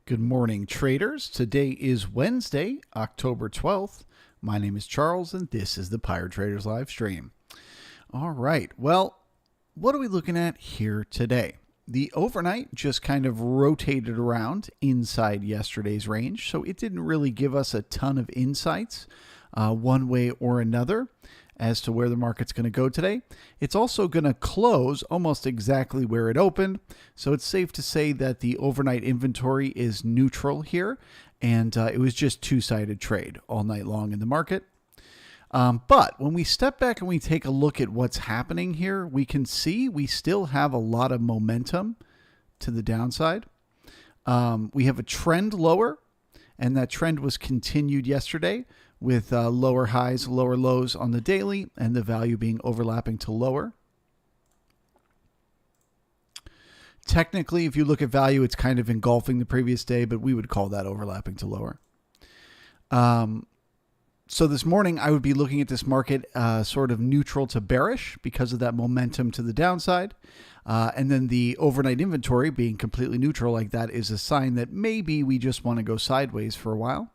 Good morning, traders. Today is Wednesday, October 12th. My name is Charles, and this is the Pirate Traders live stream. All right. Well, what are we looking at here today? The overnight just kind of rotated around inside yesterday's range, so it didn't really give us a ton of insights one way or another as to where the market's going to go today. It's also going to close almost exactly where it opened, so it's safe to say that the overnight inventory is neutral here, and it was just two-sided trade all night long in the market. But when we step back and we take a look at what's happening here, we can see we still have a lot of momentum to the downside. We have a trend lower, and that trend was continued yesterday with lower highs, lower lows on the daily, and the value being overlapping to lower. Technically, if you look at value, it's kind of engulfing the previous day, but we would call that overlapping to lower. So this morning, I would be looking at this market sort of neutral to bearish because of that momentum to the downside. And then the overnight inventory being completely neutral like that is a sign that maybe we just want to go sideways for a while.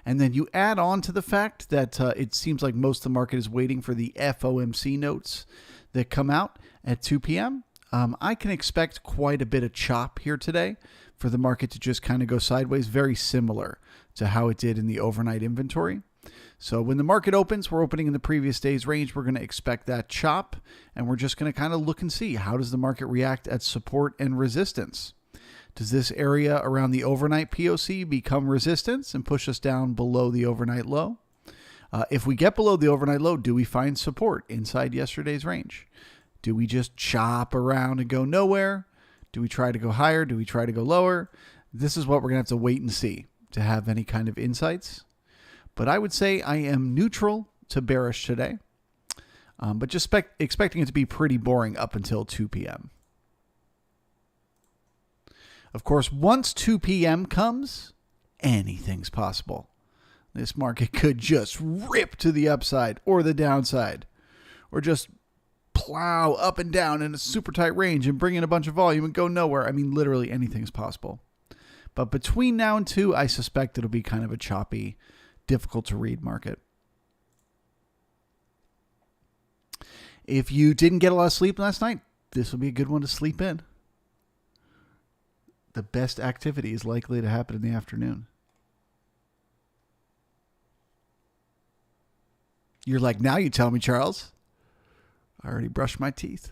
And then you add on to the fact that it seems like most of the market is waiting for the FOMC notes that come out at 2 p.m. I can expect quite a bit of chop here today for the market to just kind of go sideways, very similar to how it did in the overnight inventory. So when the market opens, we're opening in the previous day's range. We're going to expect that chop, and we're just going to kind of look and see how does the market react at support and resistance. Does this area around the overnight POC become resistance and push us down below the overnight low? If we get below the overnight low, do we find support inside yesterday's range? Do we just chop around and go nowhere? Do we try to go higher? Do we try to go lower? This is what we're going to have to wait and see to have any kind of insights. But I would say I am neutral to bearish today, but just expecting it to be pretty boring up until 2 p.m. Of course, once 2 p.m. comes, anything's possible. This market could just rip to the upside or the downside, or just plow up and down in a super tight range and bring in a bunch of volume and go nowhere. I mean, literally anything's possible. But between now and 2, I suspect it'll be kind of a choppy, difficult to read market. If you didn't get a lot of sleep last night, this will be a good one to sleep in. The best activity is likely to happen in the afternoon. You're like, now you tell me, Charles. I already brushed my teeth.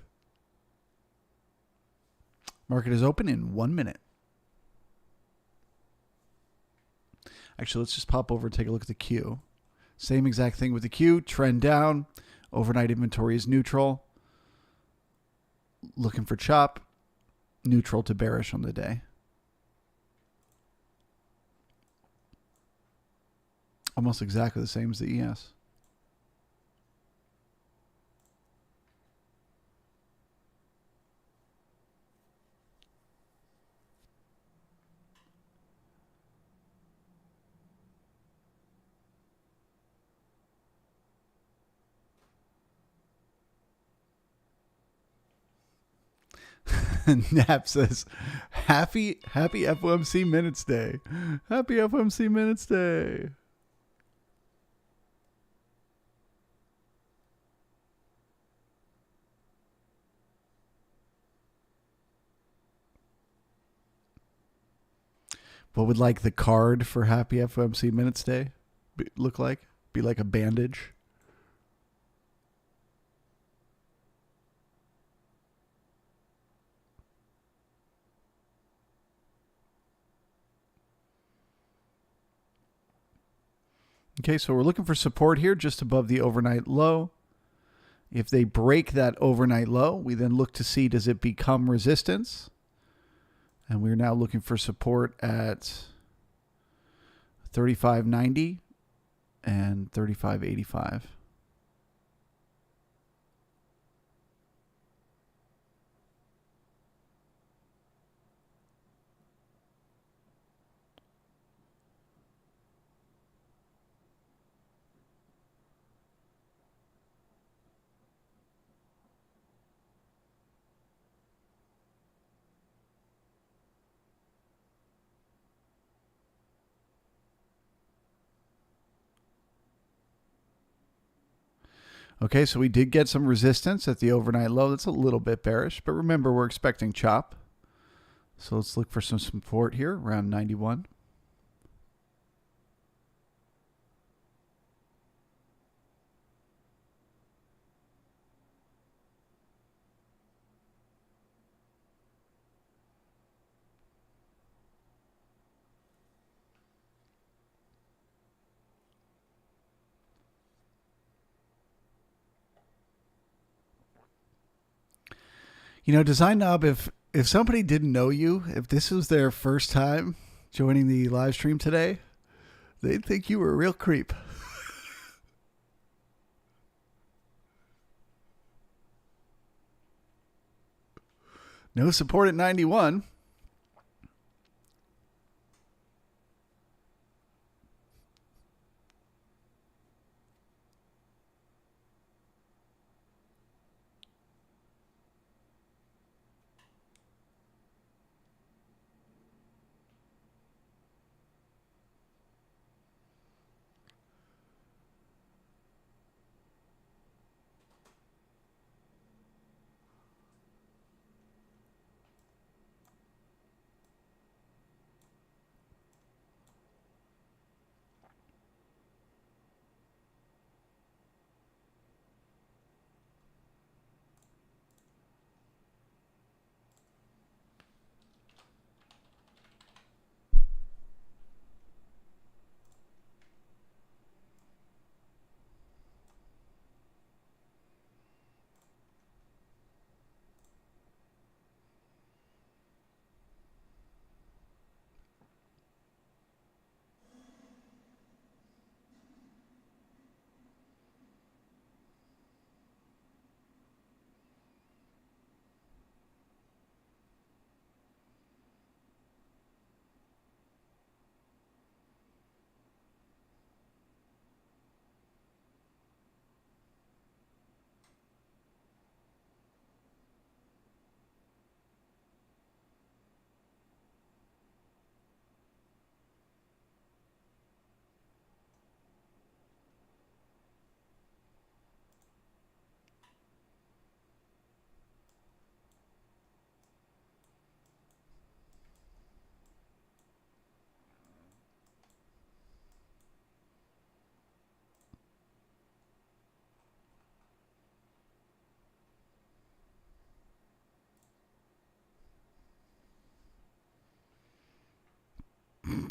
Market is open in 1 minute. Actually, let's just pop over and take a look at the Q. Same exact thing with the Q. Trend down. Overnight inventory is neutral. Looking for chop. Neutral to bearish on the day. Almost exactly the same as the ES. Nap says, happy FOMC Minutes Day. Happy FOMC Minutes Day. What would like the card for Happy FOMC Minutes Day look like? Be like a bandage? Okay, so we're looking for support here just above the overnight low. If they break that overnight low, we then look to see, does it become resistance? And we're now looking for support at 35.90 and 35.85. Okay, so we did get some resistance at the overnight low. That's a little bit bearish, but remember, we're expecting chop. So let's look for some support here around 91. You know, Design Knob, if somebody didn't know you, if this was their first time joining the live stream today, they'd think you were a real creep. No support at 91.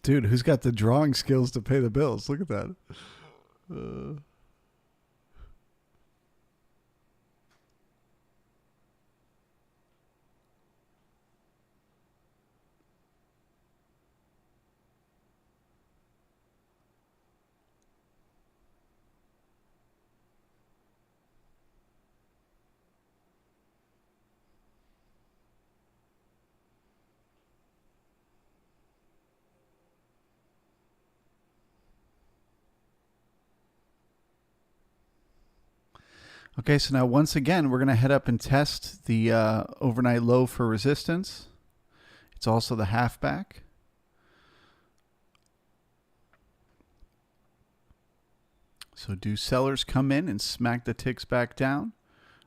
Dude, who's got the drawing skills to pay the bills? Look at that. Uh, Okay, so now once again, we're going to head up and test the overnight low for resistance. It's also the halfback. So do sellers come in and smack the ticks back down,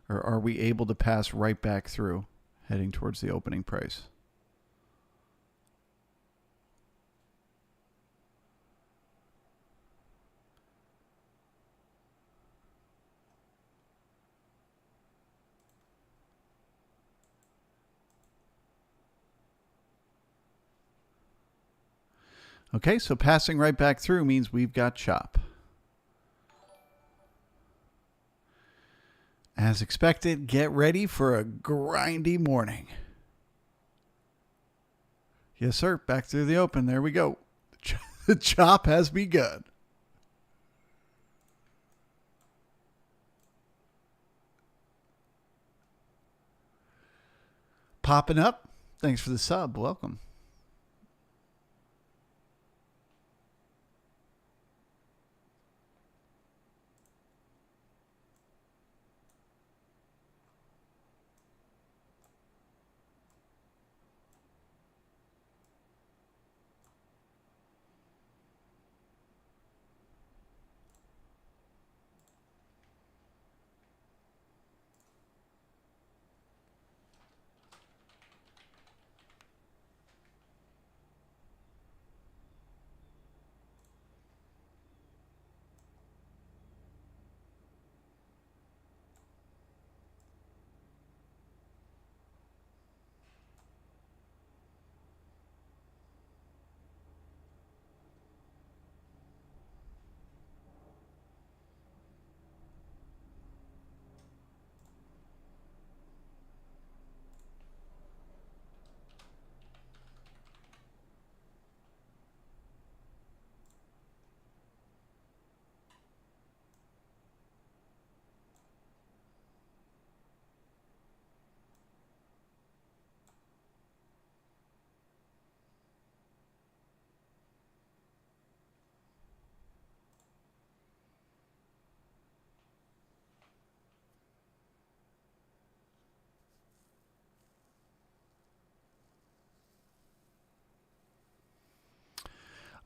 or are we able to pass right back through, heading towards the opening price? Okay, so passing right back through means we've got chop. As expected, get ready for a grindy morning. Yes, sir. Back through the open. There we go. The chop has begun. Popping up. Thanks for the sub. Welcome.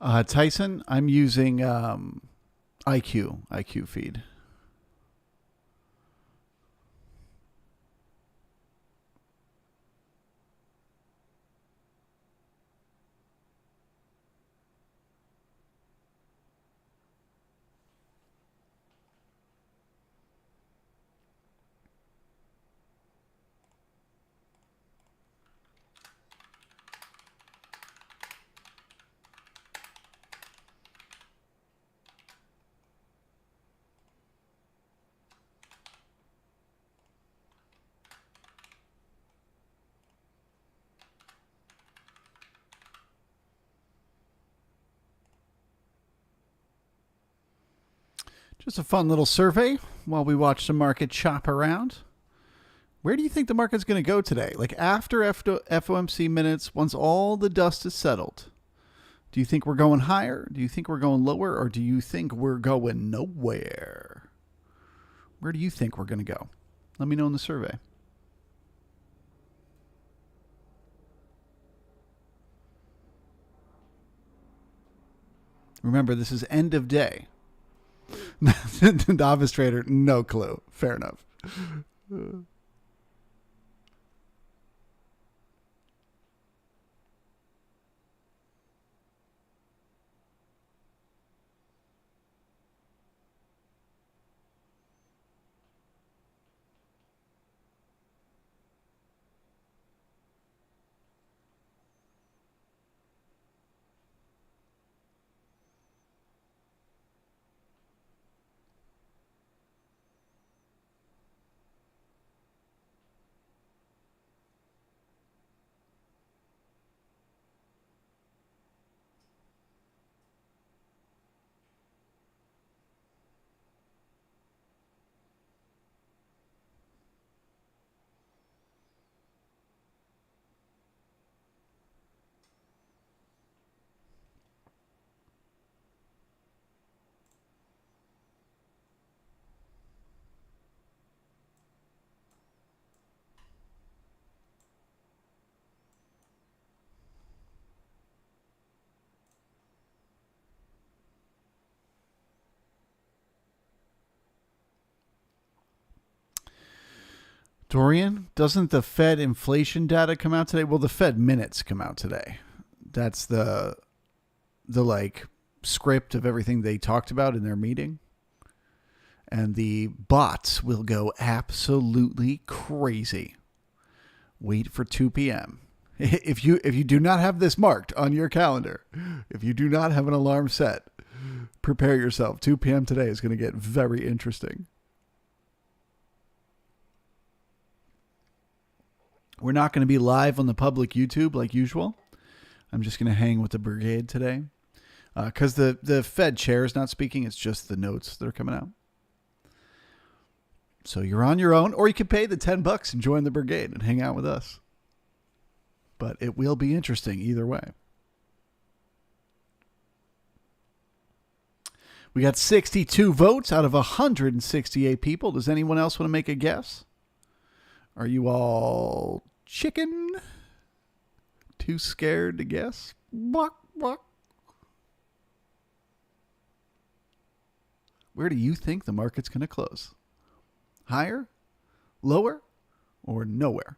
Tyson, I'm using IQ feed. Just a fun little survey while we watch the market chop around. Where do you think the market's going to go today? Like after FOMC minutes, once all the dust is settled, do you think we're going higher? Do you think we're going lower? Or do you think we're going nowhere? Where do you think we're going to go? Let me know in the survey. Remember, this is end of day. Novice trader, no clue. Fair enough. Dorian, doesn't the Fed inflation data come out today? Well, the Fed minutes come out today. That's the like script of everything they talked about in their meeting. And the bots will go absolutely crazy. Wait for 2 p.m. If you do not have this marked on your calendar, if you do not have an alarm set, prepare yourself. 2 p.m. today is going to get very interesting. We're not going to be live on the public YouTube like usual. I'm just going to hang with the brigade today. Because the Fed chair is not speaking. It's just the notes that are coming out. So you're on your own, or you can pay the $10 and join the brigade and hang out with us. But it will be interesting either way. We got 62 votes out of 168 people. Does anyone else want to make a guess? Are you all chicken? Too scared to guess? Buck, buck. Where do you think the market's going to close? Higher, lower, or nowhere?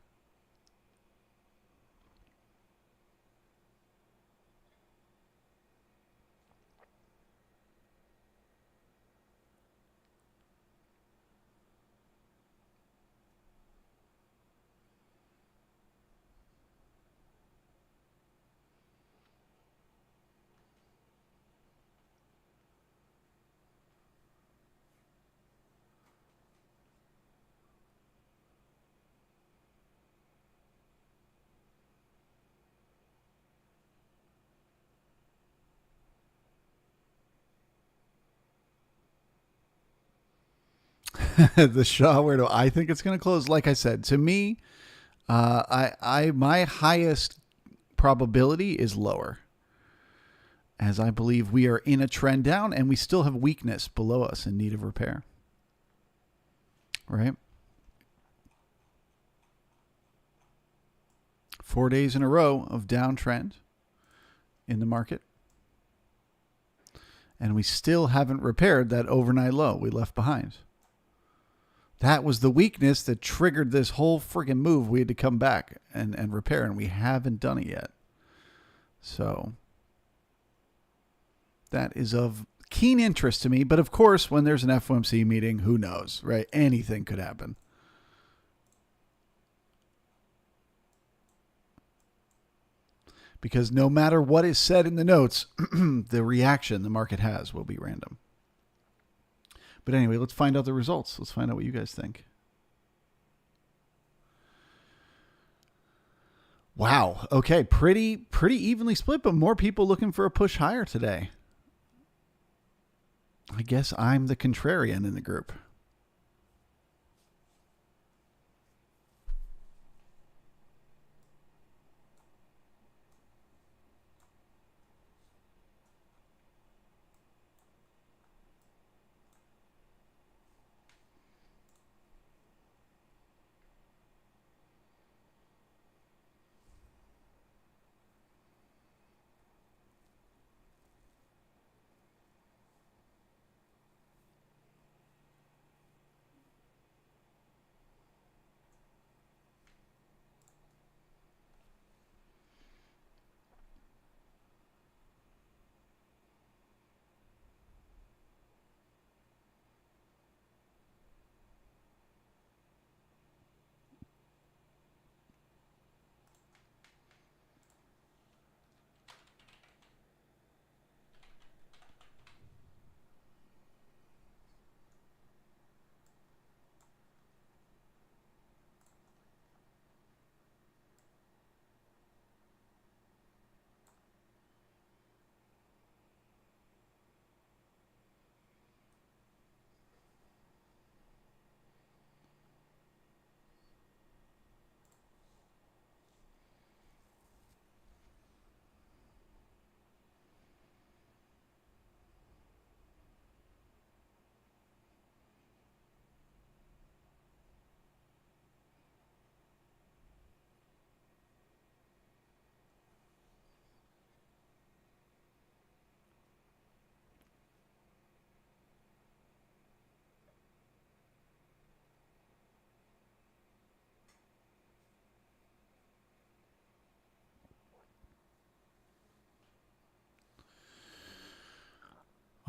The Shaw, where do I think it's going to close? Like I said, to me, my highest probability is lower, as I believe we are in a trend down and we still have weakness below us in need of repair. Right? 4 days in a row of downtrend in the market. And we still haven't repaired that overnight low we left behind. That was the weakness that triggered this whole friggin' move. We had to come back and repair, and we haven't done it yet. So that is of keen interest to me. But of course, when there's an FOMC meeting, who knows, right? Anything could happen. Because no matter what is said in the notes, the reaction the market has will be random. But anyway, let's find out the results. Let's find out what you guys think. Wow. Okay, pretty evenly split, but more people looking for a push higher today. I guess I'm the contrarian in the group.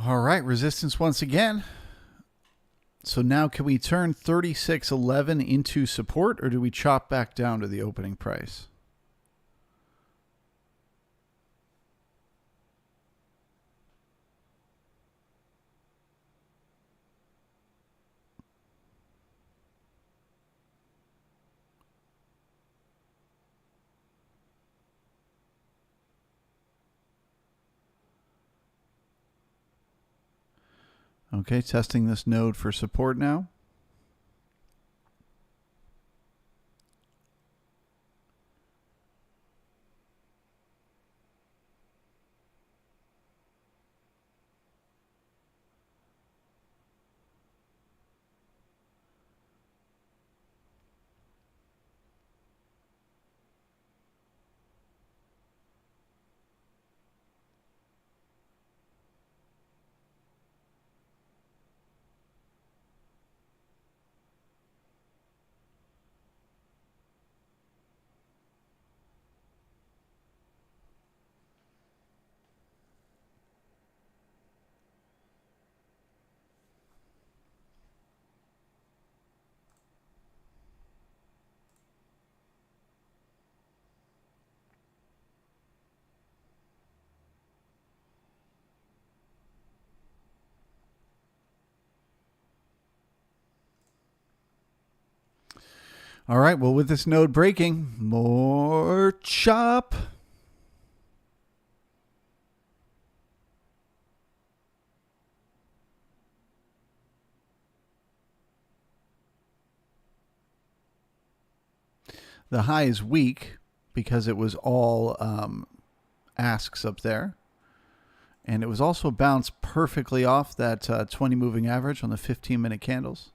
All right, resistance once again. So now can we turn 36.11 into support, or do we chop back down to the opening price? Okay, testing this node for support now. All right, well, with this node breaking, more chop. The high is weak because it was all asks up there. And it was also bounced perfectly off that 20 moving average on the 15-minute candles.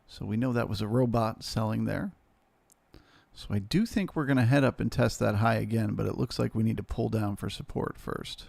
So we know that was a robot selling there. So I do think we're going to head up and test that high again, but it looks like we need to pull down for support first.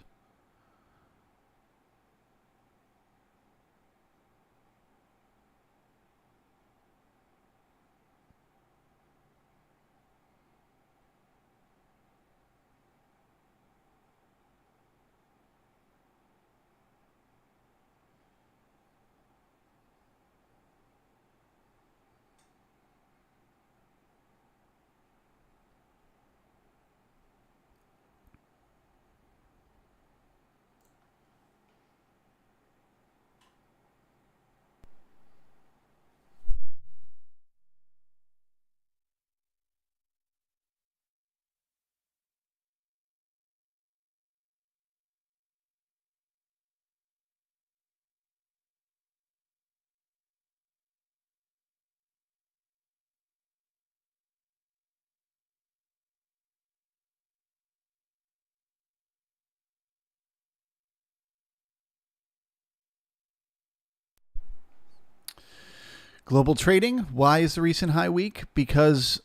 Global trading, why is the recent high weak? Because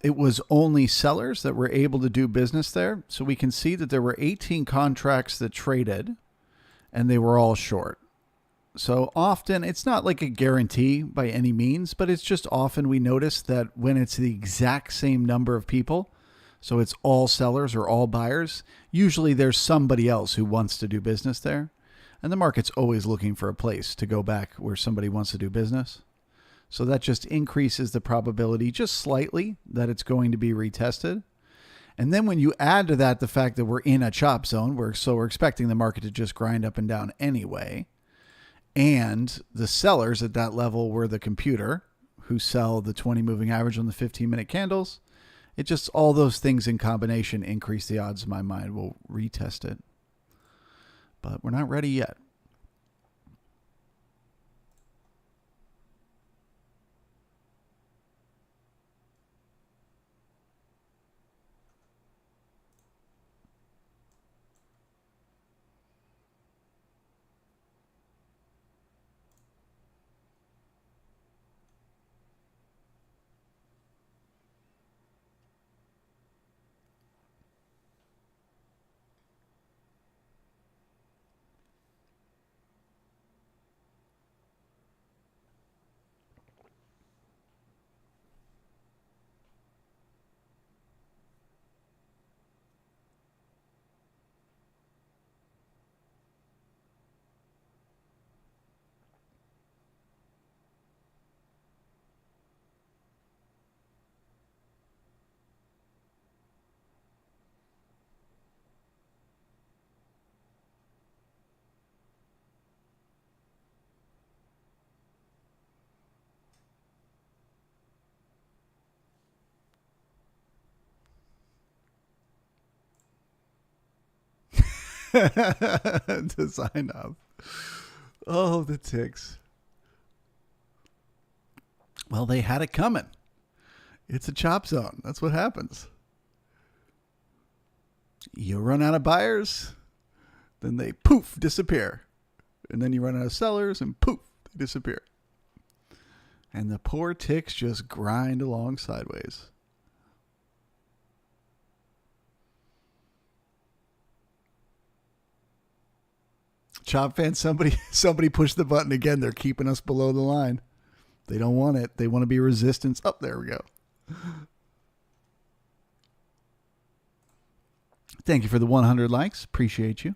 it was only sellers that were able to do business there. So we can see that there were 18 contracts that traded and they were all short. So often, it's not like a guarantee by any means, but it's just often we notice that when it's the exact same number of people, so it's all sellers or all buyers, usually there's somebody else who wants to do business there. And the market's always looking for a place to go back where somebody wants to do business. So that just increases the probability just slightly that it's going to be retested. And then when you add to that the fact that we're in a chop zone, we're expecting the market to just grind up and down anyway. And the sellers at that level were the computer who sell the 20 moving average on the 15-minute candles. It just, all those things in combination increase the odds in my mind we'll retest it. But we're not ready yet. Design up. Oh, the ticks. Well, they had it coming. It's a chop zone. That's what happens. You run out of buyers, then they poof, disappear. And then you run out of sellers and poof, they disappear. And the poor ticks just grind along sideways. Chop fans, somebody pushed the button again. They're keeping us below the line. They don't want it. They want to be resistance. Oh, there we go. Thank you for the 100 likes. Appreciate you.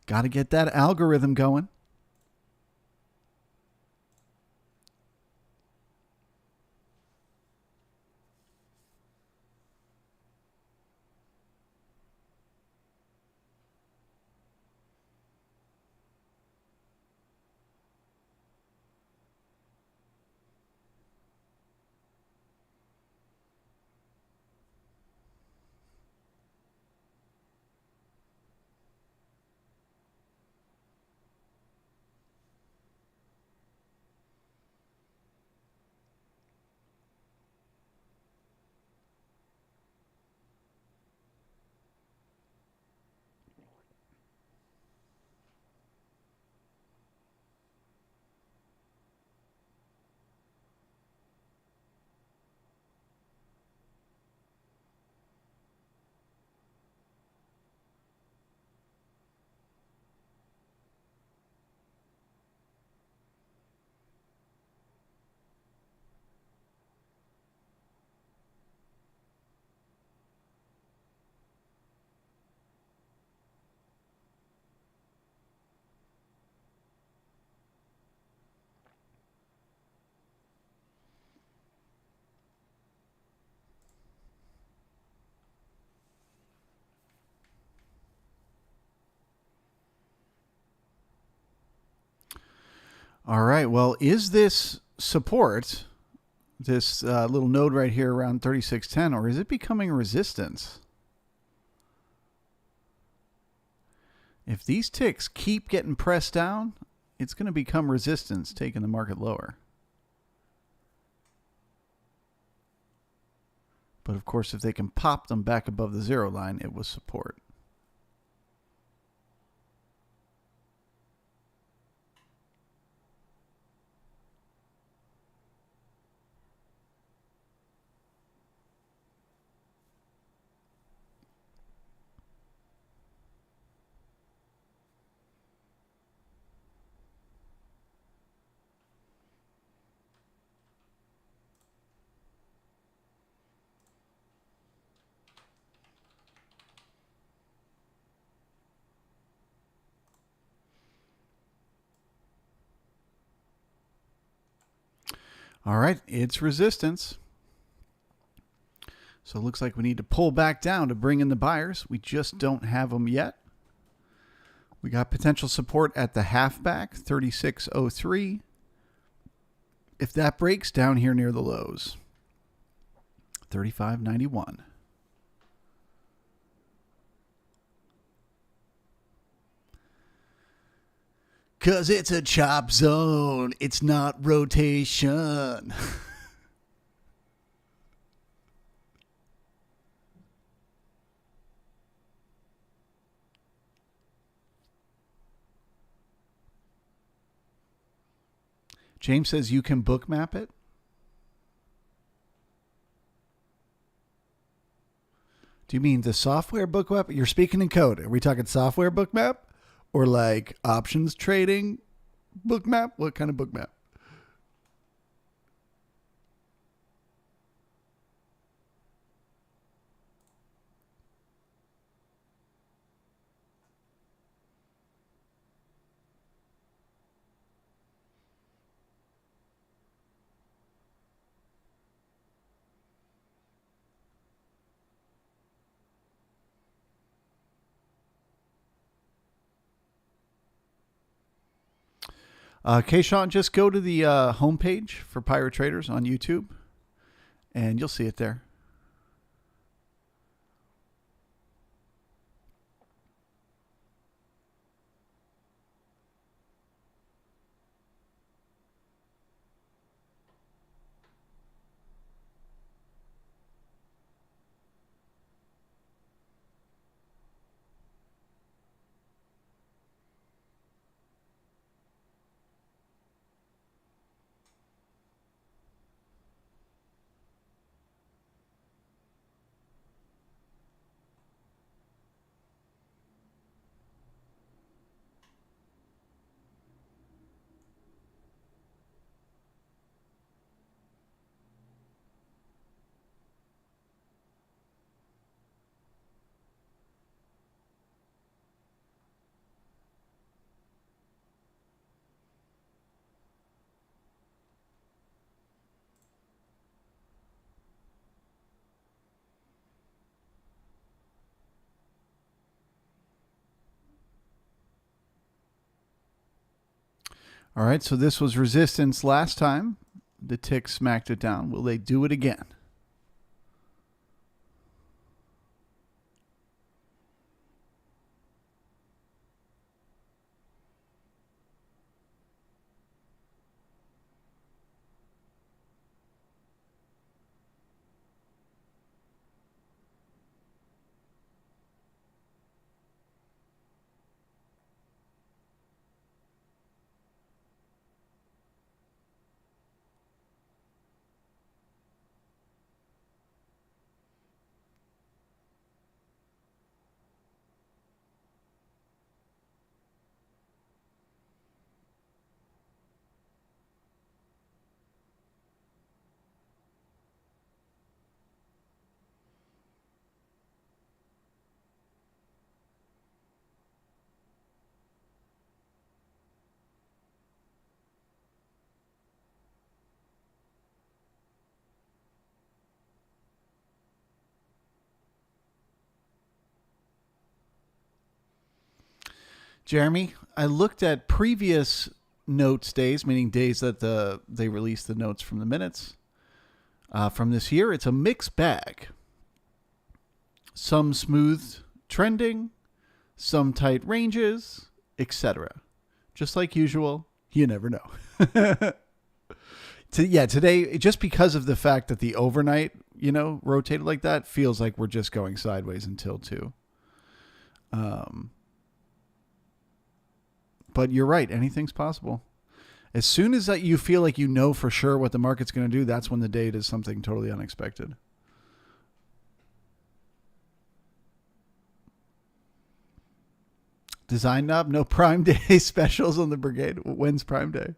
Got to get that algorithm going. All right. Well, is this support, this little node right here around 3610, or is it becoming resistance? If these ticks keep getting pressed down, it's going to become resistance, taking the market lower. But of course, if they can pop them back above the zero line, it was support. All right, it's resistance. So it looks like we need to pull back down to bring in the buyers. We just don't have them yet. We got potential support at the halfback, 36.03. If that breaks down here near the lows, 35.91. Because it's a chop zone. It's not rotation. James says you can bookmap it. Do you mean the software bookmap? You're speaking in code. Are we talking software bookmap or like options trading bookmap? What kind of bookmap? Kayshawn, just go to the homepage for Pirate Traders on YouTube, and you'll see it there. All right, so this was resistance last time. The tick smacked it down. Will they do it again? Jeremy, I looked at previous notes days, meaning days that they released the notes from the minutes from this year. It's a mixed bag. Some smooth trending, some tight ranges, etc. Just like usual, you never know. Today, just because of the fact that the overnight, rotated like that, feels like we're just going sideways until 2. But you're right. Anything's possible. As soon as that you feel like you know for sure what the market's going to do, that's when the day does something totally unexpected. Design knob, no Prime Day specials on the Brigade. When's Prime Day?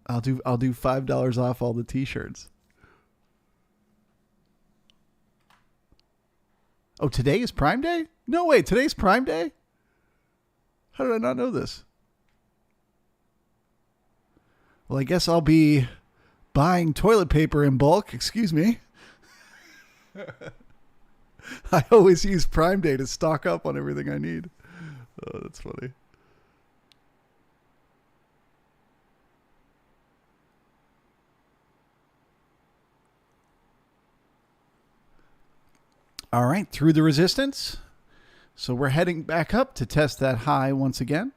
I'll do $5 off all the T-shirts. Oh, today is Prime Day? No way, today's Prime Day? How did I not know this? Well, I guess I'll be buying toilet paper in bulk. Excuse me. I always use Prime Day to stock up on everything I need. Oh, that's funny. All right, through the resistance. So we're heading back up to test that high once again.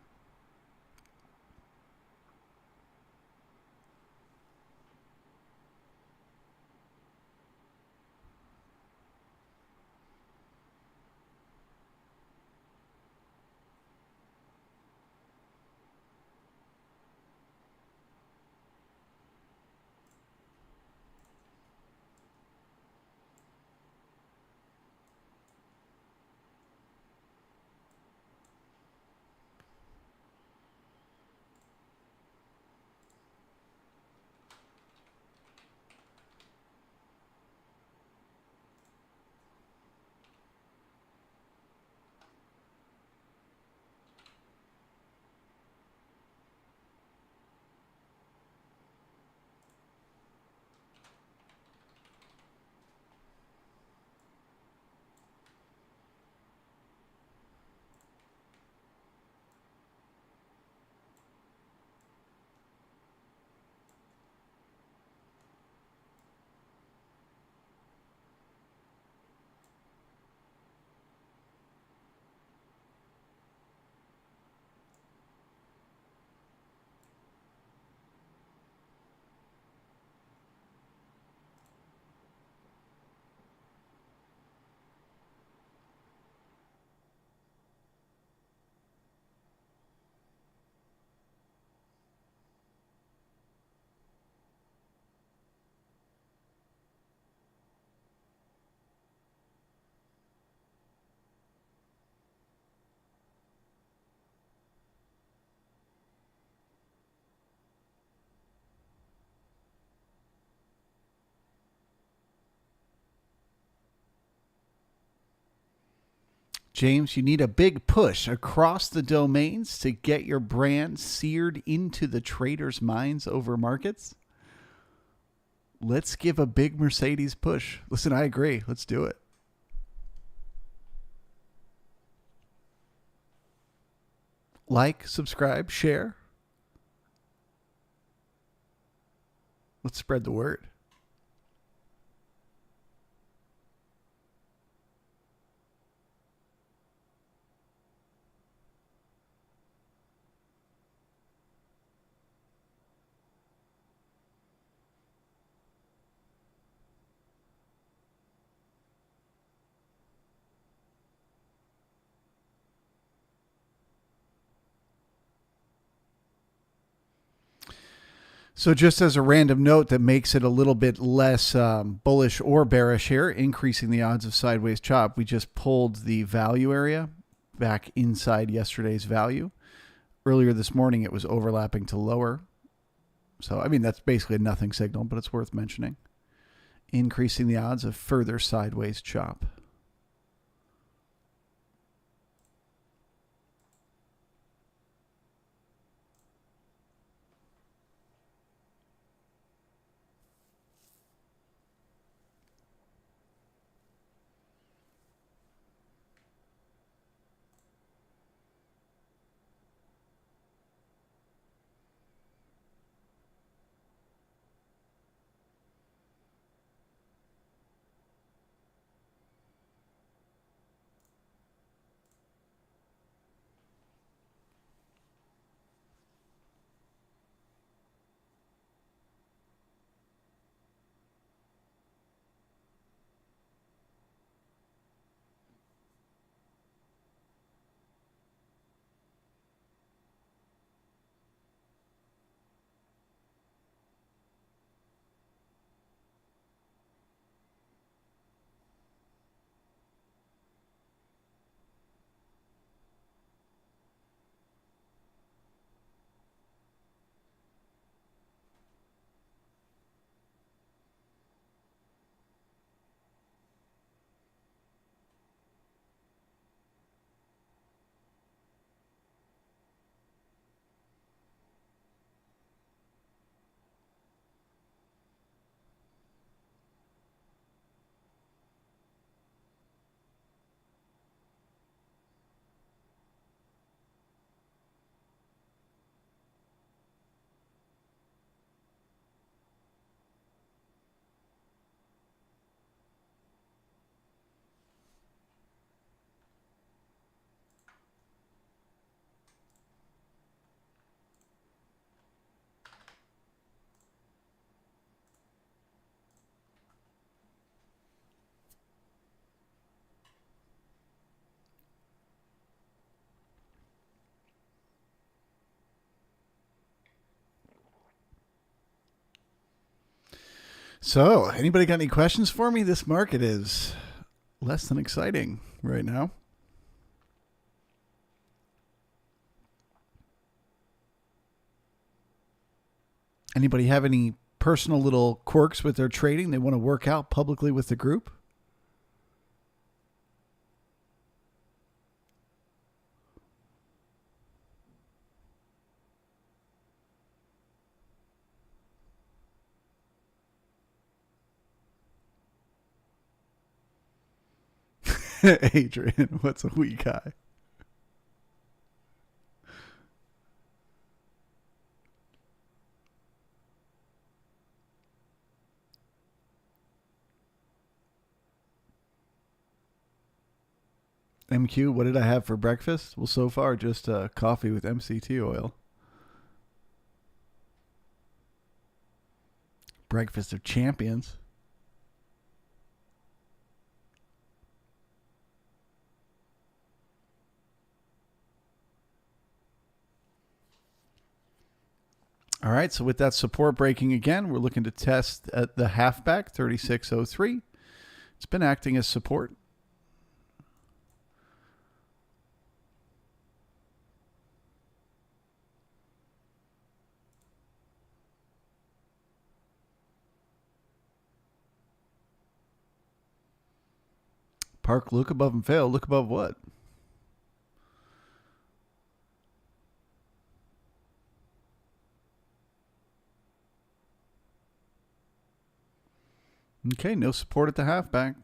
James, you need a big push across the domains to get your brand seared into the traders' minds over markets. Let's give a big Mercedes push. Listen, I agree. Let's do it. Like, subscribe, share. Let's spread the word. So just as a random note that makes it a little bit less bullish or bearish here, increasing the odds of sideways chop, we just pulled the value area back inside yesterday's value. Earlier this morning, it was overlapping to lower. So, I mean, that's basically a nothing signal, but it's worth mentioning. Increasing the odds of further sideways chop. So, anybody got any questions for me? This market is less than exciting right now. Anybody have any personal little quirks with their trading they want to work out publicly with the group? Adrian, what's a weak high? MQ, what did I have for breakfast? Well, so far, just coffee with MCT oil. Breakfast of champions. All right, so with that support breaking again, we're looking to test at the halfback, 3603. It's been acting as support. Park, look above and fail. Look above what? Okay, no support at the halfback.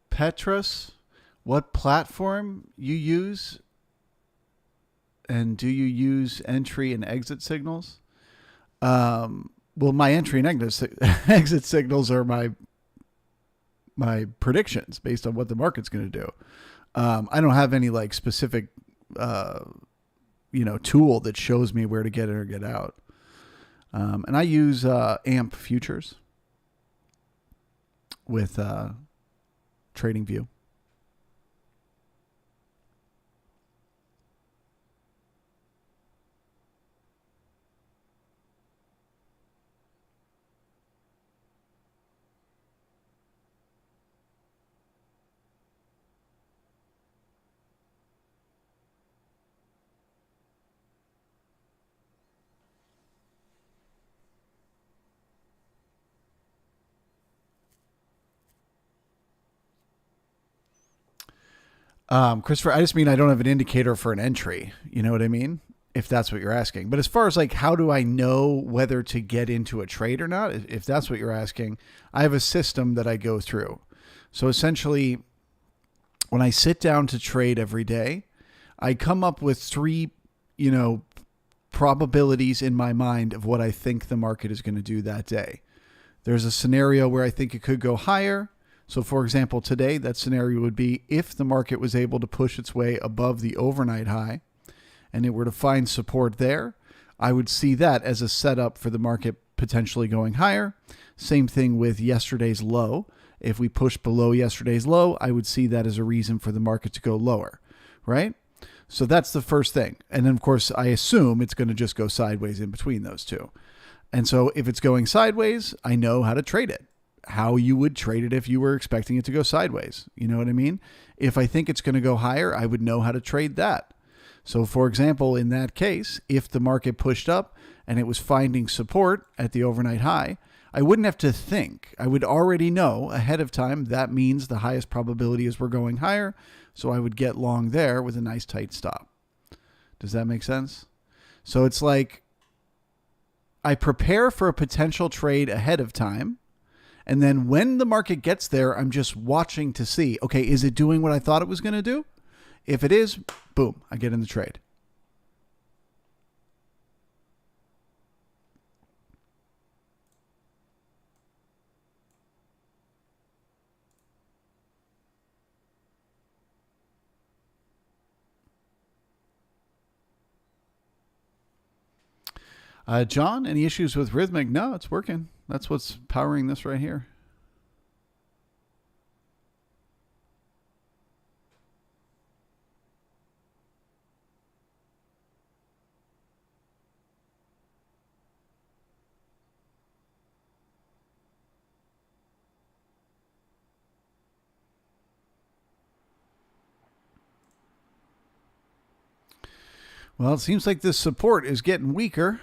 Petrus, what platform you use, and do you use entry and exit signals? Well, my entry and exit signals are my predictions based on what the market's going to do. I don't have any like specific, tool that shows me where to get in or get out. And I use AMP futures with TradingView. Christopher, I just mean I don't have an indicator for an entry. You know what I mean? If that's what you're asking. But as far as like how do I know whether to get into a trade or not, if that's what you're asking, I have a system that I go through. So essentially, when I sit down to trade every day, I come up with three, probabilities in my mind of what I think the market is going to do that day. There's a scenario where I think it could go higher. So for example, today, that scenario would be if the market was able to push its way above the overnight high and it were to find support there, I would see that as a setup for the market potentially going higher. Same thing with yesterday's low. If we push below yesterday's low, I would see that as a reason for the market to go lower, right? So that's the first thing. And then of course, I assume it's going to just go sideways in between those two. And so if it's going sideways, I know how to trade it. How you would trade it if you were expecting it to go sideways. You know what I mean? If I think it's going to go higher, I would know how to trade that. So for example, in that case, if the market pushed up and it was finding support at the overnight high, I wouldn't have to think. I would already know ahead of time that means the highest probability is we're going higher, so I would get long there with a nice tight stop. Does that make sense? So it's like I prepare for a potential trade ahead of time, and then when the market gets there, I'm just watching to see, okay, is it doing what I thought it was going to do? If it is, boom, I get in the trade. John, any issues with Rhythmic? No, it's working. That's what's powering this right here. Well, it seems like this support is getting weaker.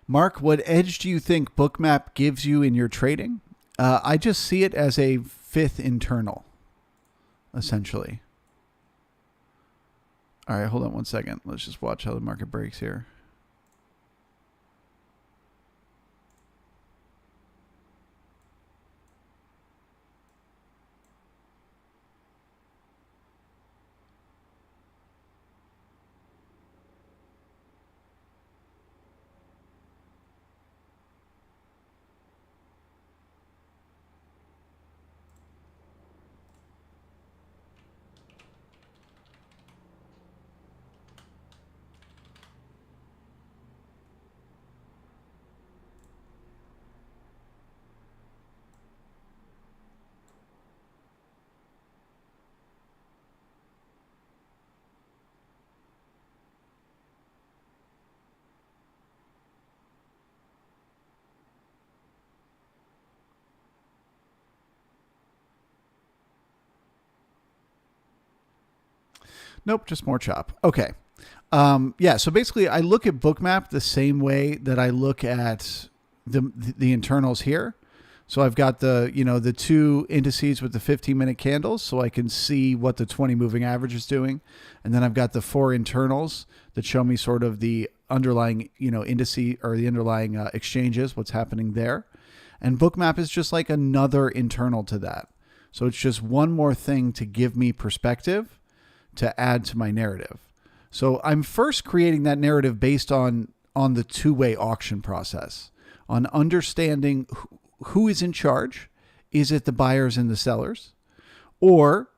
Mark, what edge do you think Bookmap gives you in your trading? I just see it as a fifth internal, essentially. All right, hold on one second. Let's just watch how the market breaks here. Nope, just more chop. Okay. Yeah, so basically I look at Bookmap the same way that I look at the internals here. So I've got the two indices with the 15-minute candles, so I can see what the 20 moving average is doing. And then I've got the four internals that show me sort of the underlying, indice or the underlying exchanges, what's happening there. And Bookmap is just like another internal to that. So it's just one more thing to give me perspective to add to my narrative. So I'm first creating that narrative based on the two-way auction process, on understanding who is in charge. Is it the buyers and the sellers? Or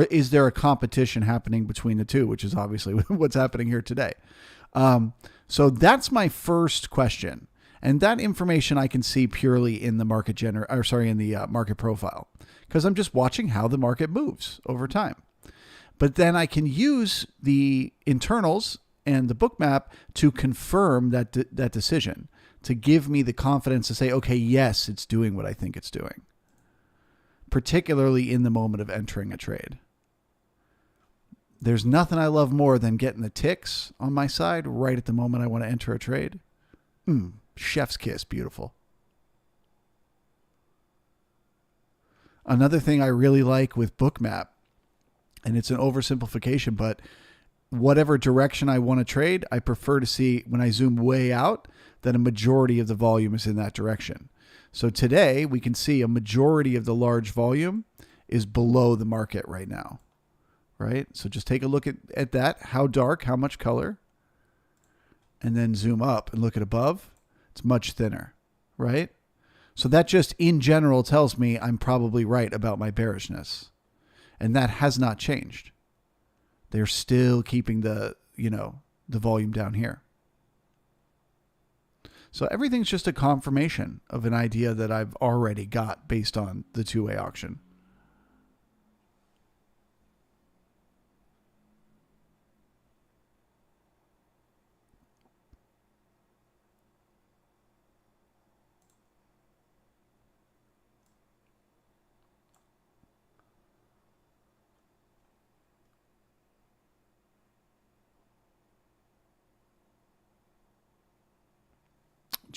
is there a competition happening between the two, which is obviously what's happening here today. So that's my first question. And that information I can see purely in the market market profile, because I'm just watching how the market moves over time. But then I can use the internals and the Bookmap to confirm that decision, to give me the confidence to say, okay, yes, it's doing what I think it's doing, particularly in the moment of entering a trade. There's nothing I love more than getting the ticks on my side right at the moment I want to enter a trade. Chef's kiss, beautiful. Another thing I really like with Bookmap, and it's an oversimplification, but whatever direction I want to trade, I prefer to see when I zoom way out that a majority of the volume is in that direction. So today we can see a majority of the large volume is below the market right now, right? So just take a look at that, how dark, how much color, and then zoom up and look at above. It's much thinner, right? So that just in general tells me I'm probably right about my bearishness. And that has not changed. They're still keeping the volume down here. So everything's just a confirmation of an idea that I've already got based on the two-way auction.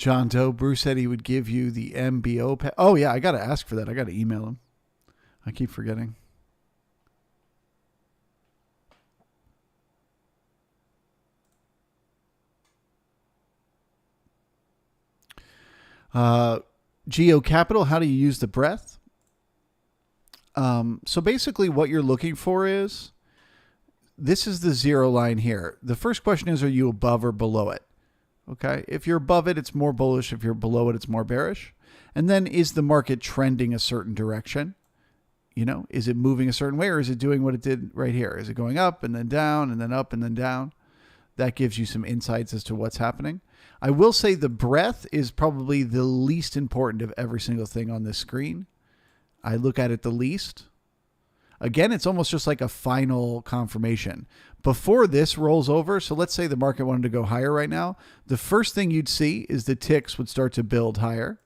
John Doe, Bruce said he would give you the MBO. Oh, yeah, I got to ask for that. I got to email him. I keep forgetting. Geo Capital, how do you use the breadth? So basically what you're looking for is, this is the zero line here. The first question is, are you above or below it? Okay. If you're above it, it's more bullish. If you're below it, it's more bearish. And then is the market trending a certain direction? You know, is it moving a certain way, or is it doing what it did right here? Is it going up and then down and then up and then down? That gives you some insights as to what's happening. I will say the breadth is probably the least important of every single thing on this screen. I look at it the least. Again, it's almost just like a final confirmation. Before this rolls over, so let's say the market wanted to go higher right now, the first thing you'd see is the ticks would start to build higher.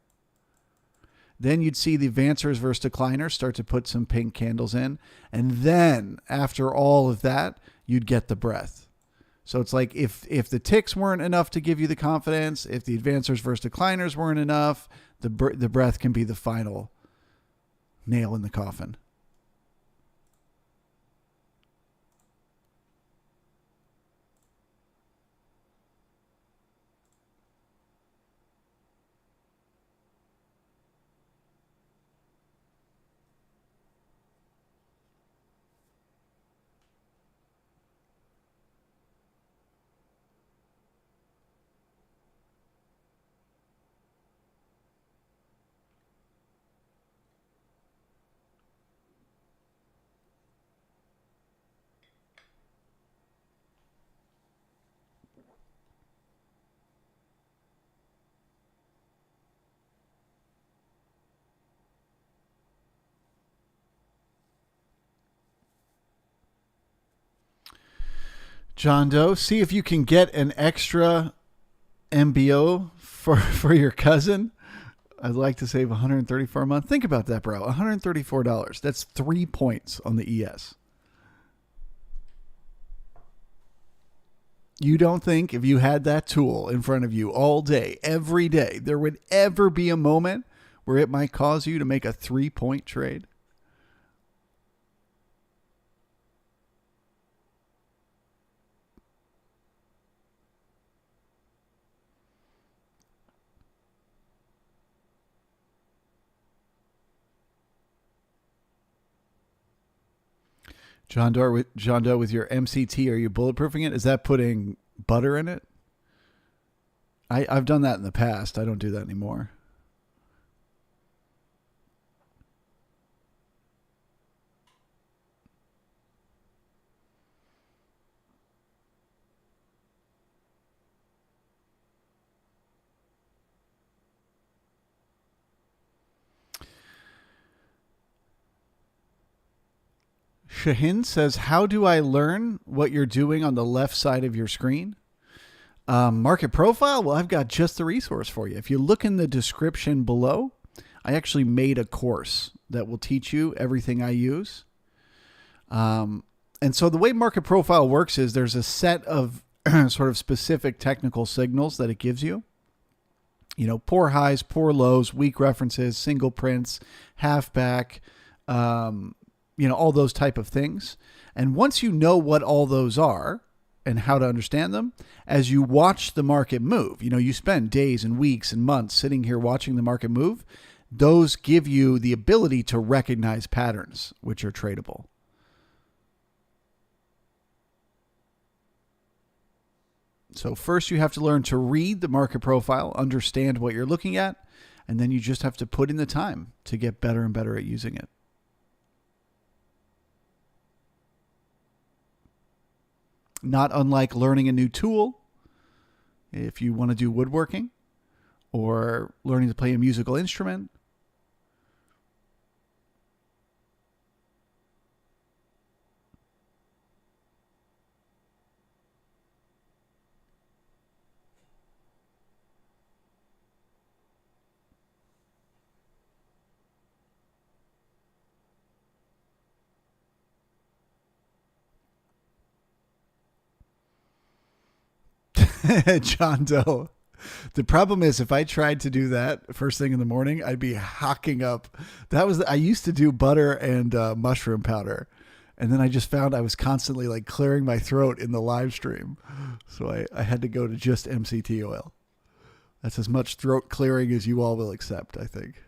Then you'd see the advancers versus decliners start to put some pink candles in. And then after all of that, you'd get the breadth. So it's like if the ticks weren't enough to give you the confidence, if the advancers versus decliners weren't enough, the breadth can be the final nail in the coffin. John Doe, see if you can get an extra MBO for your cousin. I'd like to save $134 a month. Think about that, bro. $134. That's 3 points on the ES. You don't think if you had that tool in front of you all day, every day, there would ever be a moment where it might cause you to make a 3-point trade? John Doe with your MCT, are you bulletproofing it? Is that putting butter in it? I've done that in the past. I don't do that anymore. Shahin says, how do I learn what you're doing on the left side of your screen? Market profile? Well, I've got just the resource for you. If you look in the description below, I actually made a course that will teach you everything I use. And so the way market profile works is there's a set of sort of specific technical signals that it gives you. You know, poor highs, poor lows, weak references, single prints, half back, you know, all those type of things. And once you know what all those are and how to understand them, as you watch the market move, you know, you spend days and weeks and months sitting here watching the market move, those give you the ability to recognize patterns which are tradable. So first you have to learn to read the market profile, understand what you're looking at, and then you just have to put in the time to get better and better at using it. Not unlike learning a new tool, if you want to do woodworking or learning to play a musical instrument. John Doe. The problem is if I tried to do that first thing in the morning, I'd be hocking up. I used to do butter and mushroom powder. And then I just found I was constantly like clearing my throat in the live stream. So I had to go to just MCT oil. That's as much throat clearing as you all will accept, I think.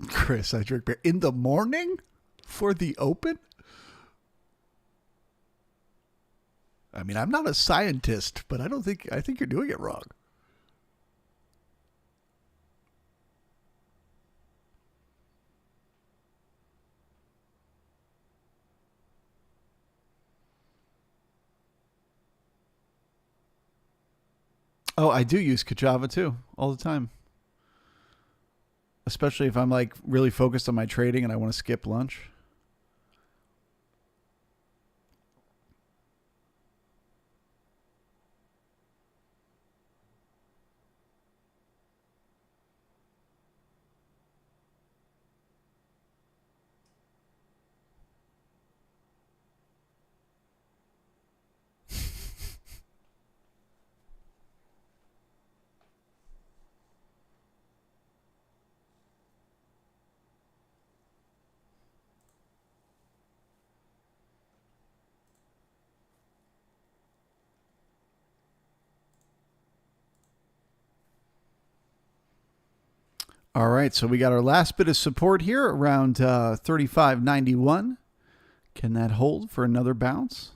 Chris, I drink beer in the morning for the open? I mean, I'm not a scientist, but I think you're doing it wrong. Oh, I do use Kachava too, all the time. Especially if I'm like really focused on my trading and I want to skip lunch. All right, so we got our last bit of support here around 35.91. Can that hold for another bounce?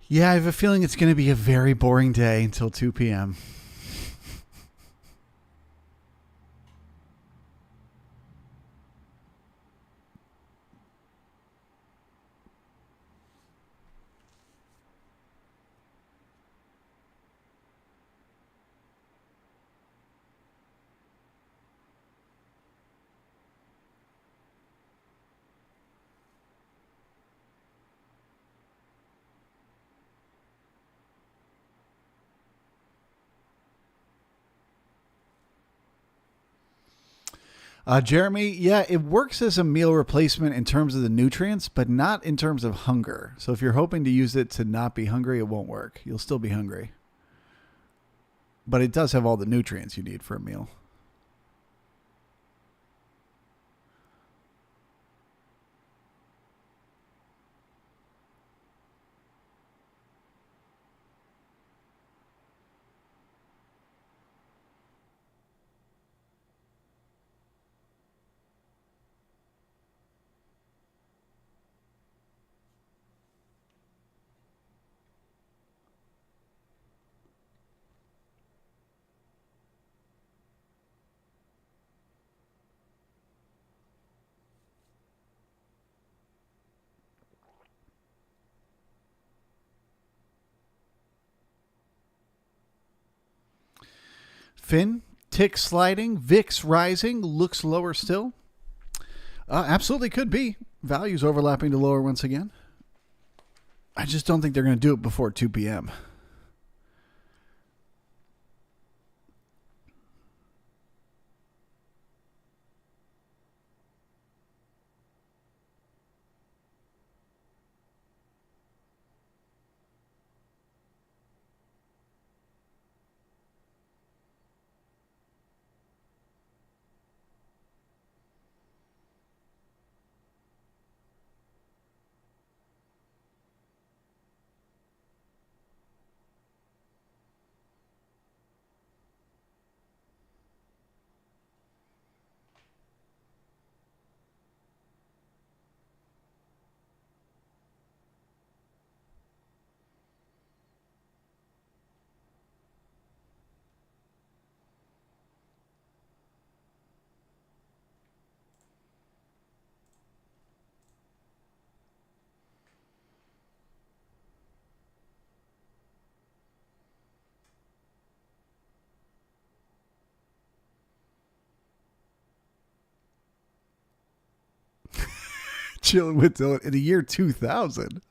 Yeah, I have a feeling it's going to be a very boring day until 2 p.m. Jeremy, yeah, it works as a meal replacement in terms of the nutrients, but not in terms of hunger. So if you're hoping to use it to not be hungry, it won't work. You'll still be hungry. But it does have all the nutrients you need for a meal. Finn, tick sliding, VIX rising, looks lower still. Absolutely could be. Values overlapping to lower once again. I just don't think they're going to do it before 2 p.m. Chilling with Dylan in the year 2000.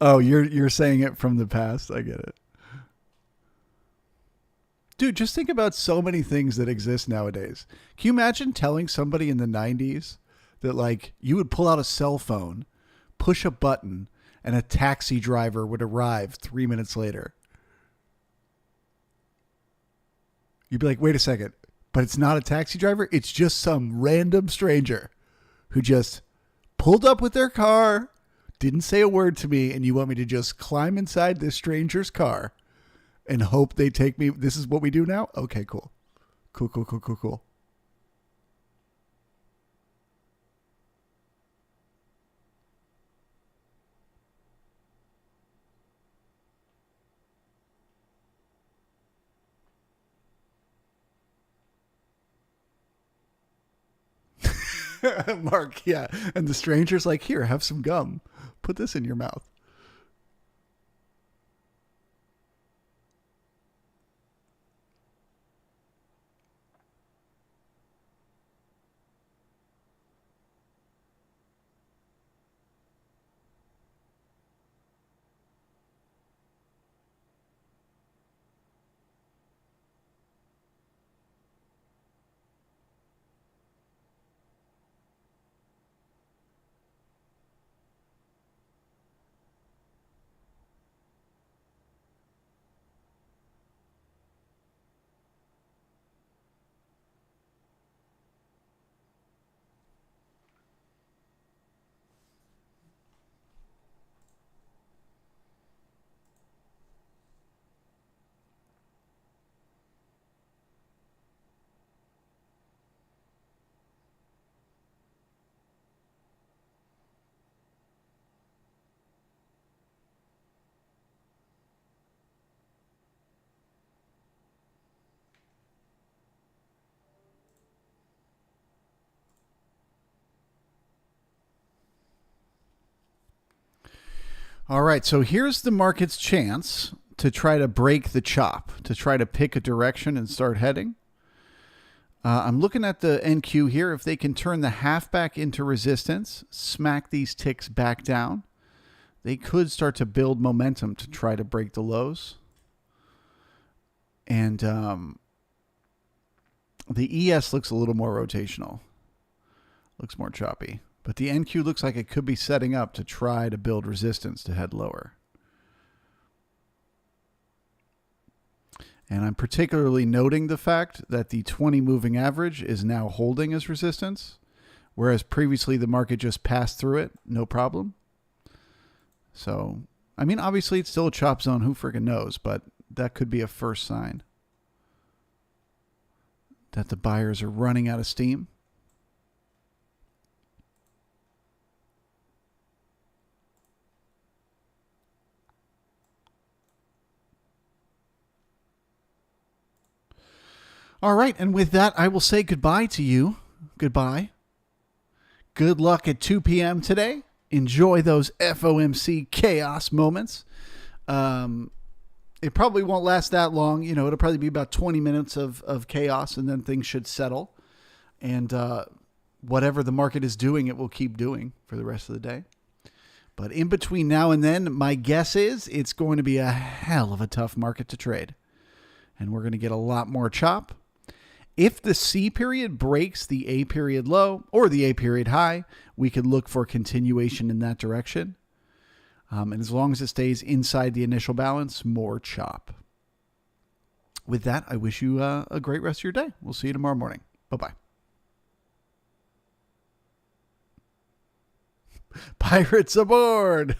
Oh, you're saying it from the past. I get it. Dude, just think about so many things that exist nowadays. Can you imagine telling somebody in the 90s that, like, you would pull out a cell phone, push a button, and a taxi driver would arrive 3 minutes later? You'd be like, wait a second, but it's not a taxi driver. It's just some random stranger who just pulled up with their car, didn't say a word to me, and you want me to just climb inside this stranger's car and hope they take me. This is what we do now? Okay, cool. Cool. Mark, yeah. And the stranger's like, here, have some gum. Put this in your mouth. All right, so here's the market's chance to try to break the chop, to try to pick a direction and start heading. I'm looking at the NQ here. If they can turn the half back into resistance, smack these ticks back down, they could start to build momentum to try to break the lows. And the ES looks a little more rotational. Looks more choppy. But the NQ looks like it could be setting up to try to build resistance to head lower. And I'm particularly noting the fact that the 20 moving average is now holding as resistance, whereas previously the market just passed through it, no problem. So, I mean, obviously it's still a chop zone, who freaking knows, but that could be a first sign that the buyers are running out of steam. All right, and with that, I will say goodbye to you. Goodbye. Good luck at 2 p.m. today. Enjoy those FOMC chaos moments. It probably won't last that long. You know, it'll probably be about 20 minutes of chaos, and then things should settle. And whatever the market is doing, it will keep doing for the rest of the day. But in between now and then, my guess is it's going to be a hell of a tough market to trade. And we're going to get a lot more chop. If the C period breaks the A period low or the A period high, we could look for continuation in that direction. And as long as it stays inside the initial balance, more chop. With that, I wish you a great rest of your day. We'll see you tomorrow morning. Bye-bye. Pirates aboard!